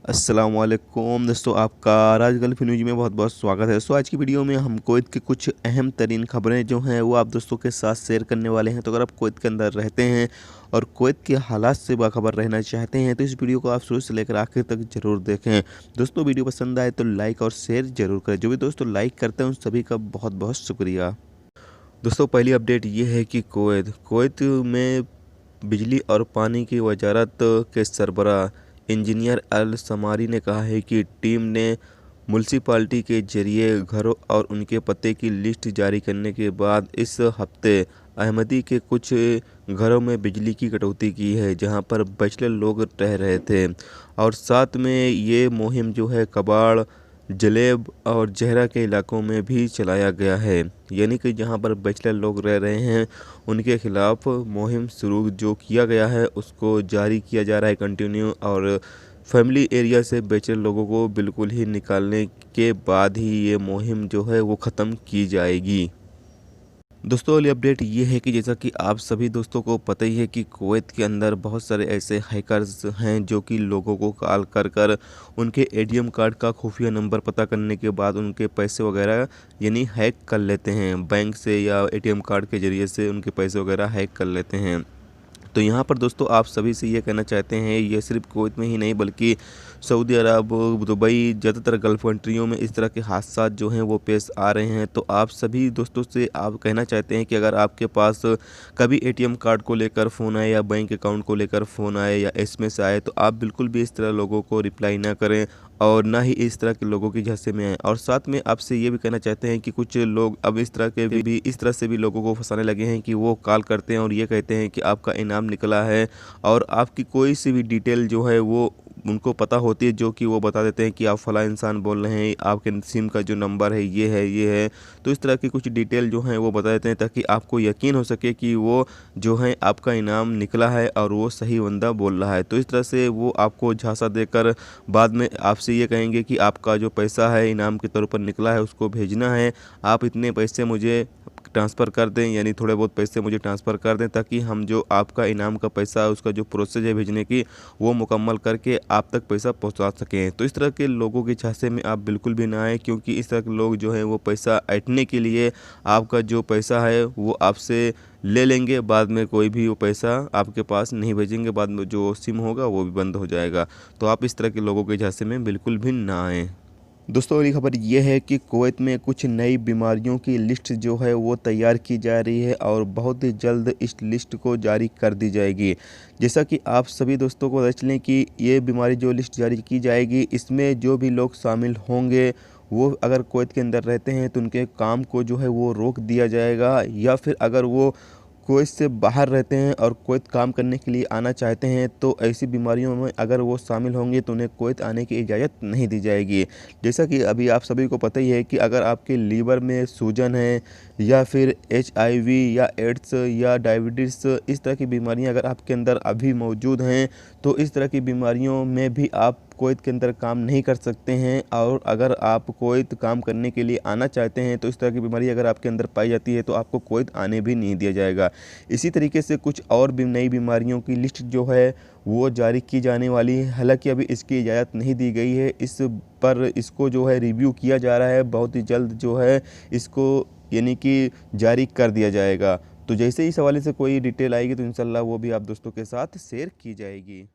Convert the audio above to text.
अस्सलामुअलैकुम दोस्तों, आपका राज गल्फ न्यूज़ में बहुत बहुत स्वागत है। दोस्तों आज की वीडियो में हम कुवैत की कुछ अहम तरीन खबरें जो हैं वो आप दोस्तों के साथ शेयर करने वाले हैं। तो अगर आप कुवैत के अंदर रहते हैं और कुवैत के हालात से बाखबर रहना चाहते हैं तो इस वीडियो को आप शुरू से लेकर आखिर तक ज़रूर देखें। दोस्तों वीडियो पसंद आए तो लाइक और शेयर ज़रूर करें। जो भी दोस्तों लाइक करते हैं उन सभी का बहुत बहुत शुक्रिया। दोस्तों पहली अपडेट ये है कि कुवैत में बिजली और पानी की वजारत के सरबराह इंजीनियर अल समारी ने कहा है कि टीम ने म्यूनसिपालिटी के जरिए घरों और उनके पते की लिस्ट जारी करने के बाद इस हफ्ते अहमदी के कुछ घरों में बिजली की कटौती की है जहां पर बैचलर लोग रह रहे थे। और साथ में ये मुहिम जो है कबाड़, जलेब और जहरा के इलाकों में भी चलाया गया है, यानी कि जहां पर बैचलर लोग रह रहे हैं उनके खिलाफ मुहिम शुरू जो किया गया है उसको जारी किया जा रहा है कंटिन्यू। और फैमिली एरिया से बैचलर लोगों को बिल्कुल ही निकालने के बाद ही ये मुहिम जो है वो ख़त्म की जाएगी। दोस्तों वाली अपडेट ये है कि जैसा कि आप सभी दोस्तों को पता ही है कि कुवैत के अंदर बहुत सारे ऐसे हैकर्स हैं जो कि लोगों को कॉल कर कर उनके एटीएम कार्ड का खुफिया नंबर पता करने के बाद उनके पैसे वगैरह यानी हैक कर लेते हैं। बैंक से या एटीएम कार्ड के ज़रिए से उनके पैसे वगैरह हैक कर लेते हैं। तो यहाँ पर दोस्तों आप सभी से ये कहना चाहते हैं, ये सिर्फ कुवैत में ही नहीं बल्कि सऊदी अरब, दुबई, ज़्यादातर गल्फ़ कंट्रियों में इस तरह के हादसा जो हैं वो पेश आ रहे हैं। तो आप सभी दोस्तों से आप कहना चाहते हैं कि अगर आपके पास कभी एटीएम कार्ड को लेकर फ़ोन आए या बैंक अकाउंट को लेकर फ़ोन आए या एसएमएस आए तो आप बिल्कुल भी इस तरह लोगों को रिप्लाई ना करें और ना ही इस तरह के लोगों की झांसे में आए। और साथ में आपसे ये भी कहना चाहते हैं कि कुछ लोग अब इस तरह के भी इस तरह से भी लोगों को फंसाने लगे हैं कि वो कॉल करते हैं और ये कहते हैं कि आपका इनाम निकला है और आपकी कोई सी भी डिटेल जो है वो उनको पता होती है, जो कि वो बता देते हैं कि आप फ़लाँ इंसान बोल रहे हैं, आपके सिम का जो नंबर है ये है ये है। तो इस तरह की कुछ डिटेल जो हैं वो बता देते हैं ताकि आपको यकीन हो सके कि वो जो है आपका इनाम निकला है और वो सही बंदा बोल रहा है। तो इस तरह से वो आपको झांसा देकर बाद में आपसे ये कहेंगे कि आपका जो पैसा है इनाम के तौर पर निकला है उसको भेजना है, आप इतने पैसे मुझे ट्रांसफ़र कर दें, यानी थोड़े बहुत पैसे मुझे ट्रांसफ़र कर दें ताकि हम जो आपका इनाम का पैसा है उसका जो प्रोसेस है भेजने की वो मुकम्मल करके आप तक पैसा पहुंचा सकें। तो इस तरह के लोगों के झांसे में आप बिल्कुल भी ना आएँ, क्योंकि इस तरह के लोग जो हैं वो पैसा ऐंठने के लिए आपका जो पैसा है वो आपसे ले लेंगे, बाद में कोई भी वो पैसा आपके पास नहीं भेजेंगे, बाद में जो सिम होगा वो भी बंद हो जाएगा। तो आप इस तरह के लोगों के झांसे में बिल्कुल भी ना आएँ। दोस्तों अगली खबर ये है कि कुवैत में कुछ नई बीमारियों की लिस्ट जो है वो तैयार की जा रही है और बहुत ही जल्द इस लिस्ट को जारी कर दी जाएगी। जैसा कि आप सभी दोस्तों को पता चलें कि ये बीमारी जो लिस्ट जारी की जाएगी इसमें जो भी लोग शामिल होंगे वो अगर कुवैत के अंदर रहते हैं तो उनके काम को जो है वो रोक दिया जाएगा, या फिर अगर वो कुवैत से बाहर रहते हैं और कुवैत काम करने के लिए आना चाहते हैं तो ऐसी बीमारियों में अगर वो शामिल होंगे तो उन्हें कुवैत आने की इजाज़त नहीं दी जाएगी। जैसा कि अभी आप सभी को पता ही है कि अगर आपके लीवर में सूजन है या फिर एचआईवी या एड्स या डायबिटीज़, इस तरह की बीमारियां अगर आपके अंदर अभी मौजूद हैं तो इस तरह की बीमारियों में भी आप कुवैत के अंदर काम नहीं कर सकते हैं। और अगर आप कुवैत काम करने के लिए आना चाहते हैं तो इस तरह की बीमारी अगर आपके अंदर पाई जाती है तो आपको कुवैत आने भी नहीं दिया जाएगा। इसी तरीके से कुछ और भी नई बीमारियों की लिस्ट जो है वो जारी की जाने वाली है। हालांकि अभी इसकी इजाज़त नहीं दी गई है, इस पर इसको जो है रिव्यू किया जा रहा है, बहुत ही जल्द जो है इसको यानी कि जारी कर दिया जाएगा। तो जैसे ही इस हवाले से कोई डिटेल आएगी तो इंशाल्लाह वो भी आप दोस्तों के साथ शेयर की जाएगी।